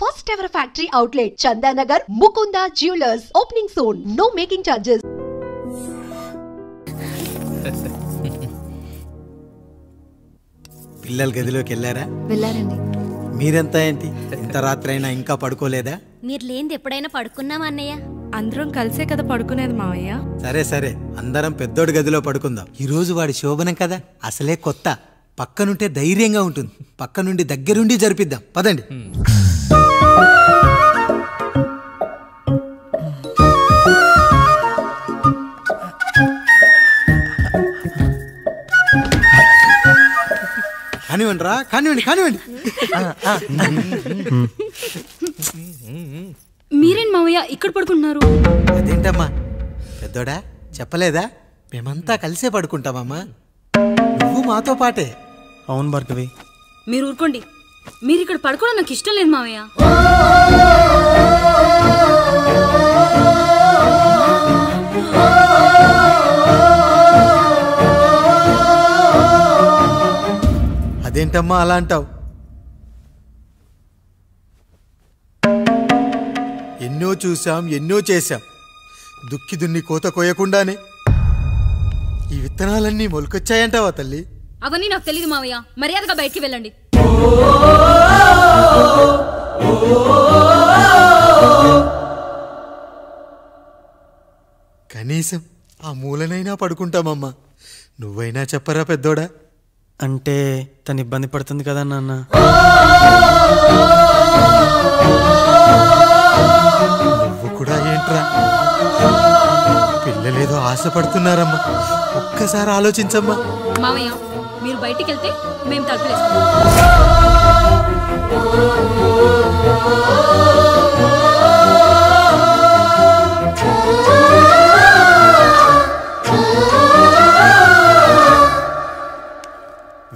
first ever factory outlet, Chandanagar, Mukunda Jewelers, opening soon. No making charges. పిల్లలు గదిలోకి వెళ్ళారా? వెళ్ళారండి. మీరెంత ఏంటి ఇంత రాత్రైనా ఇంకా పడుకోలేదా? మీరు లేనిది ఎప్పుడైనా పడుకున్నామా అన్నయ్య? అందరం కలిసే కదా పడుకునేది మావయ్య. సరే సరే, అందరం పెద్దోడి గదిలో పడుకుందాం. ఈరోజు వాడి శోభనం కదా, అసలే కొత్త. పక్కనుంటే ధైర్యంగా ఉంటుంది. పక్క నుండి దగ్గరుండి జరిపిద్దాం. పదండి. కానివ్వండి రా, కానివ్వండి కానివ్వండి. మీరేంటి మావయ్య ఇక్కడ పడుకుంటున్నారు? అదేంటమ్మా పెద్దోడా, చెప్పలేదా? మేమంతా కలిసే పడుకుంటామమ్మా. నువ్వు మాతో పాటే. అవును భార్గవి. మీరు ఊరుకోండి. మీరు ఇక్కడ పడుకోవడం నాకు ఇష్టం లేదు మావయ్య. అదేంటమ్మా అలా అంటావు? ఎన్నో చూసాం, ఎన్నో చేశాం. దుక్కి దున్ని కోత కోయకుండానే ఈ విత్తనాలన్నీ మొలకొచ్చాయంటావా తల్లి? అవన్నీ నాకు తెలియదు మావయ్య. మర్యాదగా బయటికి వెళ్ళండి. కనీసం ఆ మూలనైనా పడుకుంటామమ్మా. నువ్వైనా చెప్పరా పెద్దోడా? అంటే తను ఇబ్బంది పడుతుంది కదా నాన్న. నువ్వు కూడా ఏంట్రా? పిల్లలేదో ఆశపడుతున్నారమ్మా. ఒక్కసారి ఆలోచించమ్మా. మావయ్య మీరు బయటికి వెళ్తే మేము తలుపులేస్తాం.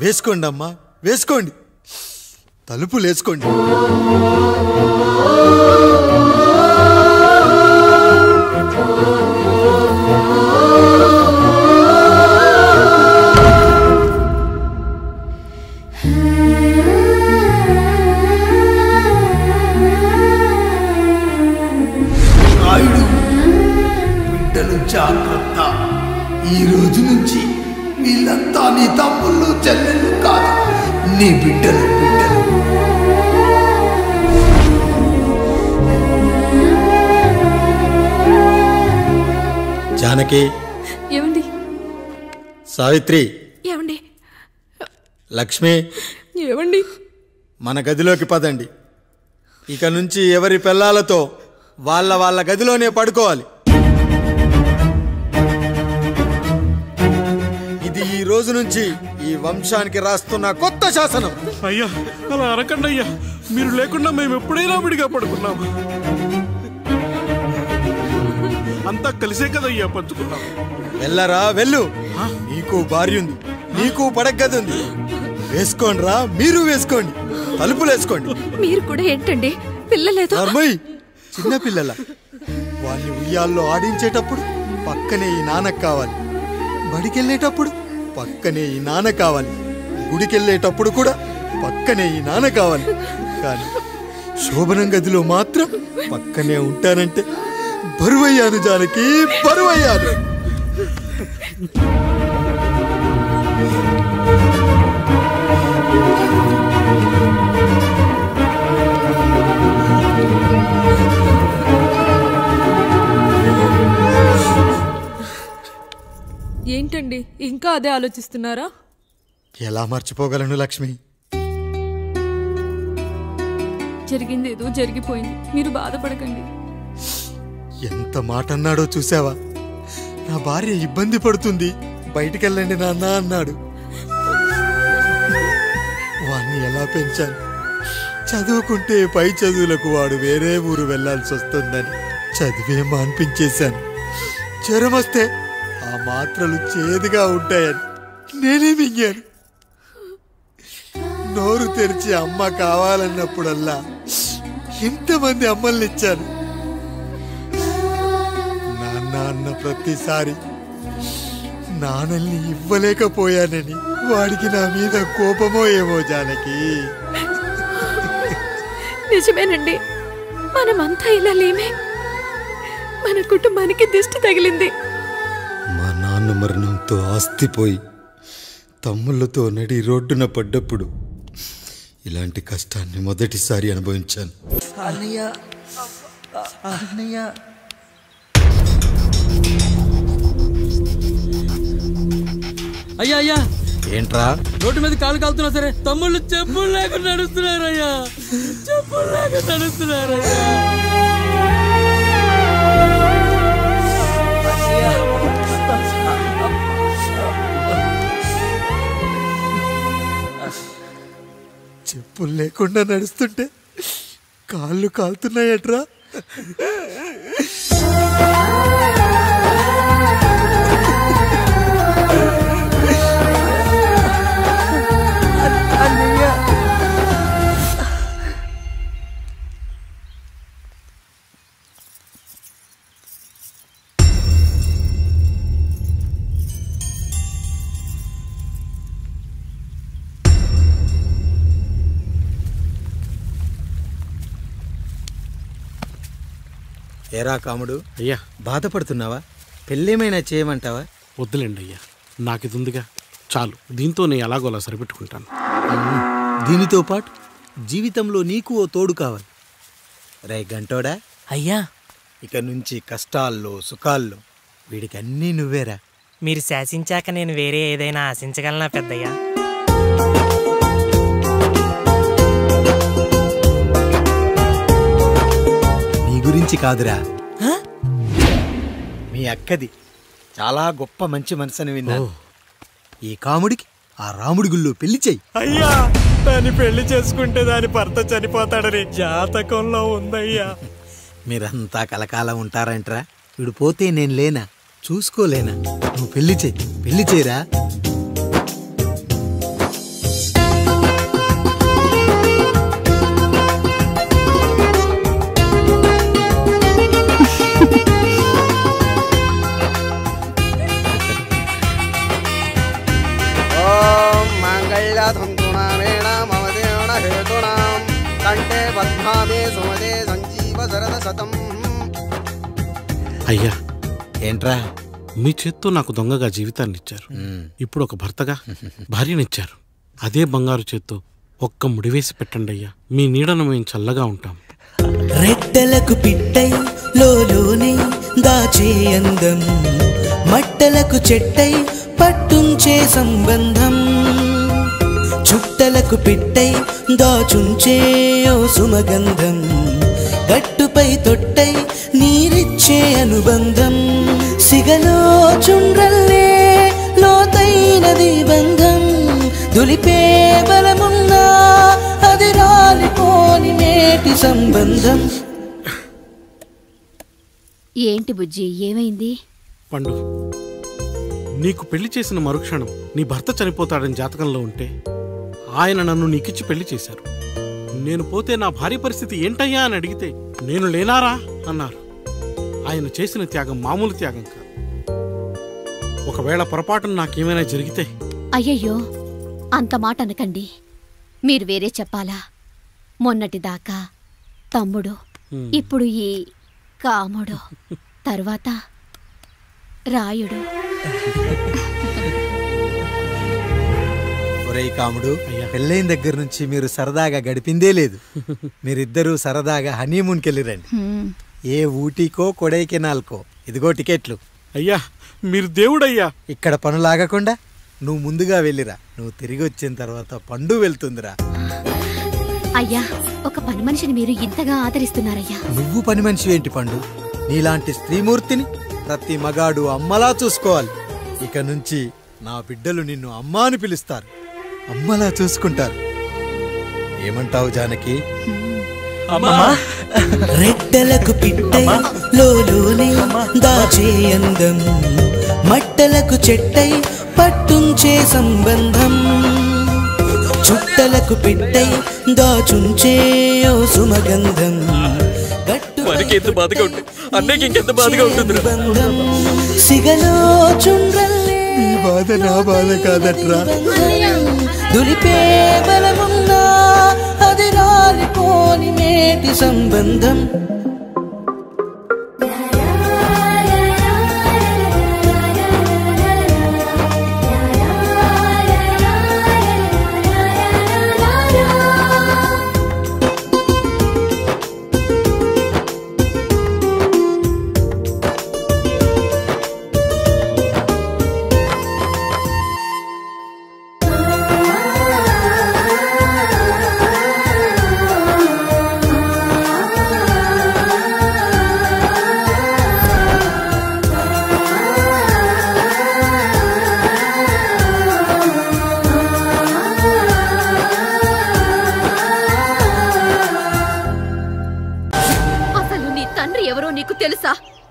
వేసుకోండి అమ్మా, వేసుకోండి. తలుపులు వేసుకోండి. బిడ్డలు జాగ్రత్త. ఈ రోజు నుంచి వీళ్ళంతా నీ తమ్ముళ్ళు చెల్లెళ్ళు కాదు, నీ బిడ్డలు. జానకి, ఏమండి? సావిత్రి, ఏమండి? లక్ష్మి, ఏమండి? మన గదిలోకి పదండి. ఇక నుంచి ఎవరి పిల్లలతో వాళ్ళ గదిలోనే పడుకోవాలి. ఇది ఈ రోజు నుంచి ఈ వంశానికి రాస్తున్న కొత్త శాసనం. అయ్యా అలా అరకండి అయ్యా. మీరు లేకుండా మేము ఎప్పుడైనా విడిగా పడుకున్నాము. అంతా కలిసే కదయ్యా పంచుకున్నాం. వెళ్ళరా వెళ్ళు. నీకు భార్య ఉంది, నీకు పడగది ఉంది. వేసుకోండి రా, మీరు వేసుకోండి. తలుపులు వేసుకోండి. మీరు కూడా ఏంటండి పిల్లలేదు? చిన్న పిల్లల వాళ్ళని ఉయ్యాల్లో ఆడించేటప్పుడు పక్కనే ఈ నాన్న కావాలి. బడికెళ్ళేటప్పుడు పక్కనే ఈ నాన్న కావాలి. గుడికెళ్ళేటప్పుడు కూడా పక్కనే ఈ నాన్న కావాలి. కానీ శోభనం గదిలో మాత్రం పక్కనే ఉంటానంటే బరువయ్యాను జానకి, బరువయ్యాను. ఏంటండి ఇంకా అదే ఆలోచిస్తున్నారా? ఎలా మర్చిపోగలను లక్ష్మి? జరిగింది ఏదో జరిగిపోయింది. మీరు బాధపడకండి. ఎంత మాట అన్నాడో చూసావా? నా భార్య ఇబ్బంది పడుతుంది, బయటికెళ్ళండి నాన్న అన్నాడు. వాణ్ణి ఎలా పెంచాను? చదువుకుంటే పై చదువులకు వాడు వేరే ఊరు వెళ్లాల్సి వస్తుందని చదివే మాన్పించేశాను. జ్వరం వస్తే ఆ మాత్రలు చేదుగా ఉంటాయని నేనే మింగాను. నోరు తెరిచి అమ్మ కావాలన్నప్పుడల్లా ఎంతమంది అమ్మల్ని ఇచ్చాను. నాన్న అన్న ప్రతిసారి నాన్నల్ని ఇవ్వలేకపోయానని వాడికి నా మీద కోపమో ఏమో జానకి. నిజమేనండి, మనమంతా ఇలా లేమే. మన కుటుంబానికి దిష్టి తగిలింది. మా నాన్న మరణంతో ఆస్తిపోయి తమ్ముళ్ళతో నడి రోడ్డున పడ్డప్పుడు ఇలాంటి కష్టాన్ని మొదటిసారి అనుభవించాను. అన్నయ్య అన్నయ్య అయ్యా అయ్యా, ఏంట్రా రోడ్డు మీద కాలు కాలుతున్నా సరే తమ్ముళ్ళు చెప్పులు లేకుండా నడుస్తున్నారయ్యా, చెప్పులు లేకుండా నడుస్తున్నారయ్యా. చెప్పులు లేకుండా నడుస్తుంటే కాళ్ళు కాలుతున్నాయట్రా. ఏరా కాముడు, అయ్యా బాధపడుతున్నావా? పెళ్ళేమైనా చేయమంటావా? వద్దులేండి అయ్యా, నాకు ఇది ఉందిగా చాలు, దీంతో నేను ఎలాగోలా సరిపెట్టుకుంటాను. దీనితో పాటు జీవితంలో నీకు ఓ తోడు కావాలి. రే గంటోడా అయ్యా, ఇక నుంచి కష్టాల్లో సుఖాల్లో వీడికి అన్నీ నువ్వేరా. మీరు శాసించాక నేను వేరే ఏదైనా ఆశించగలనా పెద్దయ్యా? నీ గురించి కాదురా, మీ అక్కది చాలా గొప్ప మంచి మనసుని విన్నా. ఈ కాముడికి ఆ రాముడి గుళ్ళో పెళ్లి చెయ్యి. అయ్యా, దాన్ని పెళ్లి చేసుకుంటే దాని భర్త చనిపోతాడని జాతకంలో ఉందయ్యా. మీరంతా కలకాలం ఉంటారంట్రా. వీడు పోతే నేను లేనా, చూసుకోలేనా? నువ్వు పెళ్లి చెయ్యి, పెళ్లి చేయరా. అయ్యా, ఏంట్రా? మీ చేత్తో నాకు దొంగగా జీవితాన్ని ఇచ్చారు, ఇప్పుడు ఒక భర్తగా భార్యనిచ్చారు. అదే బంగారు చేత్తో ఒక్క ముడివేసి పెట్టండి అయ్యా, మీ నీడను మేము చల్లగా ఉంటాం. రెట్టలకు పిట్టై లోలోనే దాచే అందం, మట్టలకు చెట్టై పట్టుంచే సంబంధం, చుట్టలకు పిట్టై దాచుంచే ఓ సుమగంధం, గట్టుపై తొట్టై నీరిచ్చే అనుబంధం, సిగలో చుండ్రల్లే లోతైనది బంధం, దులిపే బలమున్నా అది రాలిపోని నేటి సంబంధం. ఏంటి బుజ్జి, ఏమైంది? పండు, నీకు పెళ్లి చేసిన మరుక్షణం నీ భర్త చనిపోతాడని జాతకంలో ఉంటే ఆయన నన్ను నీకిచ్చి పెళ్లి చేశారు. నేను పోతే నా భార్య పరిస్థితి ఏంటయ్యా అని అడిగితే నేను లేనారా అన్నారు. ఆయన చేసిన త్యాగం మామూలు త్యాగం కాదు. ఒకవేళ పొరపాటున నాకేమైనా జరిగితే? అయ్యయ్యో, అంత మాట అనకండి. మీరు వేరే చెప్పాలా? మొన్నటిదాకా తమ్ముడు, ఇప్పుడు ఈ కాముడు, తర్వాత రాయుడు. ఒరేయ్ కాముడు, పెళ్ళైన దగ్గర నుంచి మీరు సరదాగా గడిపిందే లేదు. మీరిద్దరూ సరదాగా హనీమూన్కి వెళ్ళిరండి. ఏ ఊటీకో కొడైకెనాల్కో. ఇదిగో టికెట్లు. అయ్యా, మీరు దేవుడయ్యా. ఇక్కడ పనులాగకుండా నువ్వు ముందుగా వెళ్ళిరా. నువ్వు తిరిగి వచ్చిన తర్వాత పండు వెళ్తుందిరా. అయ్యా, ఒక పని మనిషిని మీరు ఇంతగా ఆదరిస్తున్నారయ్యా. నువ్వు పని మనిషి ఏంటి పండు? నీలాంటి స్త్రీమూర్తిని ప్రతి మగాడు అమ్మలా చూసుకోవాలి. ఇక నుంచి నా బిడ్డలు నిన్ను అమ్మా అని పిలుస్తారు, అమ్మలా చూసుకుంటారు. ఏమంటావు జానకి? రెట్టలకు పిట్టై లోలోనే దాచే అందం, మట్టలకు చెట్టై పట్టుంచే సంబంధం, చుట్టలకు పిట్టై దాచుంచే ఓ సుమగంధం, ఎంత బాధగా ఉంటుంది అన్నకి ఇంకెంత బాధగా ఉంటుంది. సిగలో చుండ్రల్లే నీ బాధ నా బాధ కాదట్రా. దులిపే బలమున్నా అది రా వాలిపోని మేటి సంబంధం.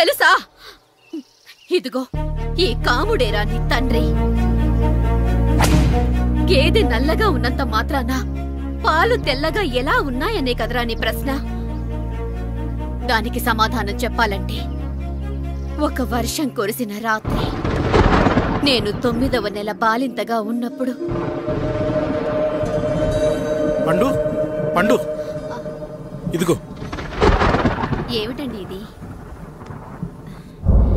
తెలుసా? ఇదిగో ఈ కాముడేరా నీ తండ్రి. గేదె నల్లగా ఉన్నంత మాత్రాన పాలు తెల్లగా ఎలా ఉన్నాయనే కదరా నీ ప్రశ్న. దానికి సమాధానం చెప్పాలంటే ఒక వర్షం కురిసిన రాత్రి నేను 9వ నెల బాలింతగా ఉన్నప్పుడు. పండు పండు ఇదిగో. ఏమిటండి ఇది?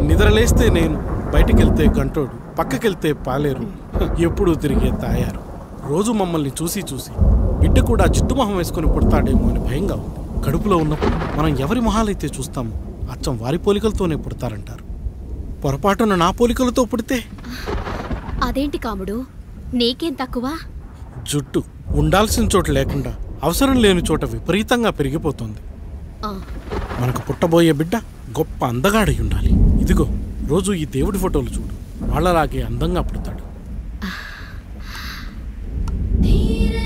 నిద్రలేస్తే నేను, బయటికెళ్తే గంటోడు, పక్కకెళ్తే పాలేరు, ఎప్పుడూ తిరిగే తాయారు. రోజు మమ్మల్ని చూసి చూసి బిడ్డ కూడా జిడ్డు మొహం వేసుకుని పుడతాడేమో అని భయంగా ఉంది. కడుపులో ఉన్నప్పుడు మనం ఎవరి మొహాలైతే చూస్తామో అచ్చం వారి పోలికలతోనే పుడతారంటారు. పొరపాటున నా పోలికలతో పుడితే? అదేంటి కాముడు, నీకేం తక్కువ? జుట్టు ఉండాల్సిన చోట లేకుండా అవసరం లేని చోట విపరీతంగా పెరిగిపోతుంది. మనకు పుట్టబోయే బిడ్డ గొప్ప అందగాడై ఉండాలి. ఇదిగో రోజు ఈ దేవుడి ఫోటోలు చూడు, వాళ్ళలాగే అందంగా పుడతాడు.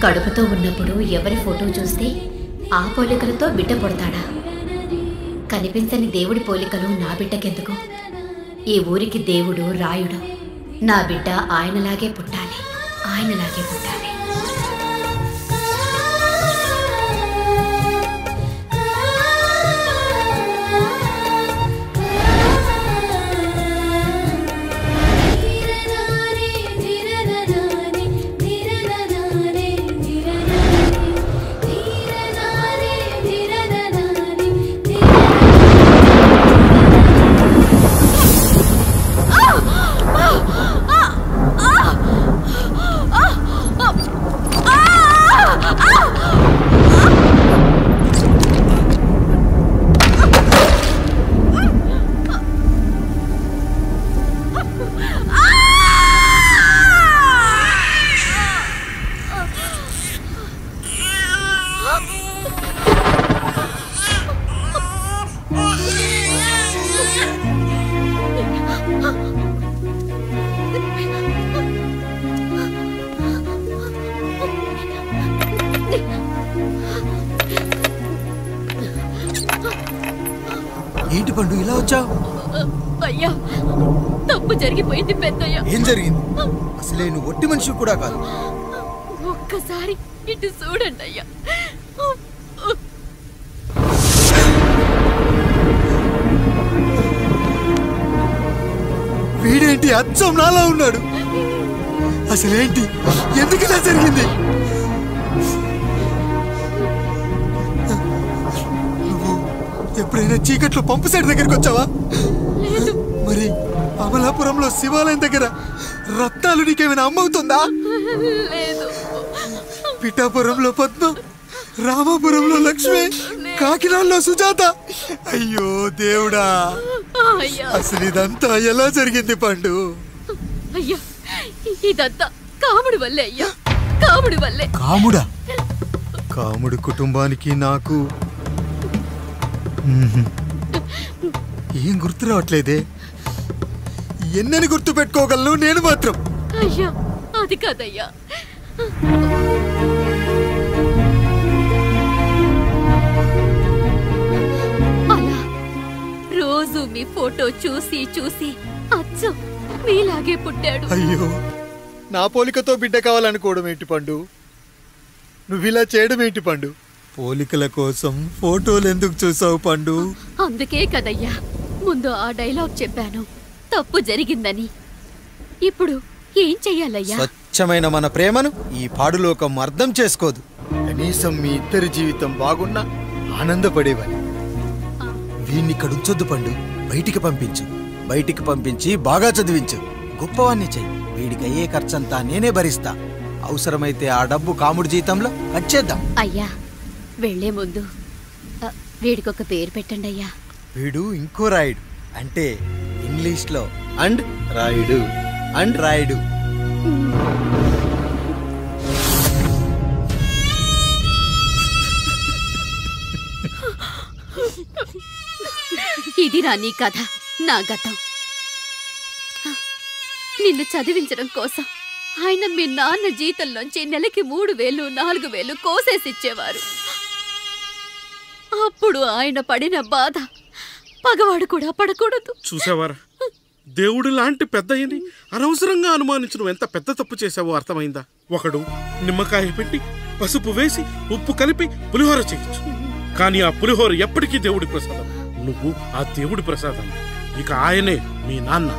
కడుపుతో ఉన్నప్పుడు ఎవరి ఫోటో చూస్తే ఆ పోలికలతో బిడ్డ పుడతాడా? కనిపించని దేవుడి పోలికలు నా బిడ్డకెందుకు? ఈ ఊరికి దేవుడు రాయుడు. నా బిడ్డ ఆయనలాగే పుట్టాలి, ఆయనలాగే పుట్టాలి. ఏంటి పండు ఇలా వచ్చావు? అయ్యా, తప్పు జరిగిపోయింది పెద్దయ్యా. ఏం జరిగింది? అసలే నువ్వు ఒట్టి మనిషి కూడా కాదు. ఒక్కసారి ఇటు చూడండి అయ్యా. వీడేంటి అచ్చం నాలా ఉన్నాడు? అసలేంటి, ఎందుకు ఇలా జరిగింది? ఎప్పుడైనా చీకట్లో పంపు సైడ్ దగ్గరికి వచ్చావా? మరి అమలాపురంలో శివాలయం దగ్గర రత్నాలు నీకేమైనా అమ్మవుతుందా? పిఠాపురంలో పద్మ, రామాపురంలో లక్ష్మి, కాకినాడలో సుజాత. అయ్యో దేవుడా, అసలు ఇదంతా ఎలా జరిగింది పండు? అయ్యా, ఇదంతా కాముడి వల్లే అయ్యా, కాముడి వల్లే. కాముడా? కాముడి కుటుంబానికి నాకు ఏం గుర్తు రావట్లేదే. ఎన్నని గుర్తు పెట్టుకోగలను నేను మాత్రం? అయ్యా, అది కాదయ్యా. అలా రోజు మీ ఫోటో చూసి చూసి అచ్చం మీలాగే పుట్టాడు. అయ్యో, నా పోలికతో బిడ్డ కావాలనుకోవడం ఏంటి పండు? నువ్విలా చేయడం ఏంటి పండు? పోలికల కోసం ఫోటోలు ఎందుకు చూసావు పండు? అందుకే కదయ్యా ముందు ఆ డైలాగ్ చెప్పాను, తప్పు జరిగిందని. ఇప్పుడు ఏం చెయ్యాలయ్యా? స్వచ్ఛమైన మన ప్రేమను ఈ పాడులోకం అర్థం చేసుకోదు. కనీసం మీ ఇద్దరి జీవితం బాగున్నా ఆనందపడేవాడి. వీణ్ణి ఇక్కడ ఉంచొద్దు పండు, బయటికి పంపించు. బయటికి పంపించి బాగా చదివించు, గొప్పవాణ్ణి చెయ్యి. వీడికి అయ్యే ఖర్చంతా నేనే భరిస్తా. అవసరమైతే ఆ డబ్బు కాముడి జీతంలో కట్ చేద్దాం. అయ్యా వెళ్లే ముందు వీడికొక పేరు పెట్టండి అయ్యా. వీడు ఇంకో రాయుడు, అంటే ఇంగ్లీష్లో అండ్ రాయుడు అండ్ రాయుడు. ఇది రా నీ కథ, నా గతం. నిన్ను చదివించడం కోసం ఆయన మీ నాన్న జీతంలోంచి నెలకి 3,000 4,000 కోసేసిచ్చేవారు. అప్పుడు ఆయన పడిన బాధ పగవాడు కూడా పడకూడదు. చూసావారా, దేవుడు లాంటి పెద్దయ్యని అనవసరంగా అనుమానించడం ఎంత పెద్ద తప్పు చేశావో అర్థమైందా? ఒకడు నిమ్మకాయ పెట్టి పసుపు వేసి ఉప్పు కలిపి పులిహోర చేయొచ్చు, కానీ ఆ పులిహోర ఎప్పటికీ దేవుడి ప్రసాదం. నువ్వు ఆ దేవుడి ప్రసాదం. ఇక ఆయనే మీ నాన్న.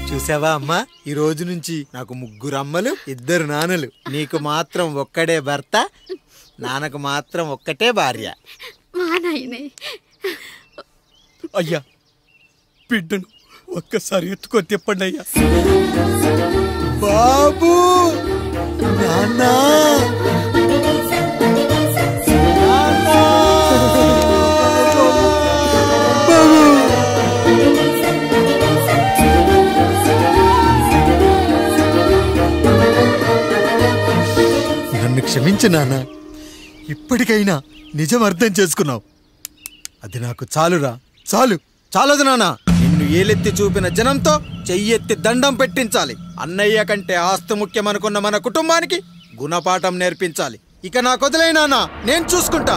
చూసావా అమ్మా, ఈ రోజు నుంచి నాకు 3 అమ్మలు 2 నాన్నలు. నీకు మాత్రం ఒక్కడే భర్త, నాన్నకు మాత్రం ఒక్కటే భార్య. మా నాయనే. అయ్యా, బిడ్డను ఒక్కసారి ఎత్తుకొని తిప్పండి అయ్యా. బాబు, నాన్న, నన్ను క్షమించు నాన్న. ఇప్పటికైనా నిజం అర్థం చేసుకున్నావు. అది నాకు చాలురా, చాలు. చాలదు నాన్న, నిన్ను ఏలెత్తి చూపిన జనంతో చెయ్యెత్తి దండం పెట్టించాలి. అన్నయ్య కంటే ఆస్తు ముఖ్యమనుకున్న మన కుటుంబానికి గుణపాఠం నేర్పించాలి. ఇక నాకు వదిలేయ్ నాన్న, నేను చూసుకుంటా.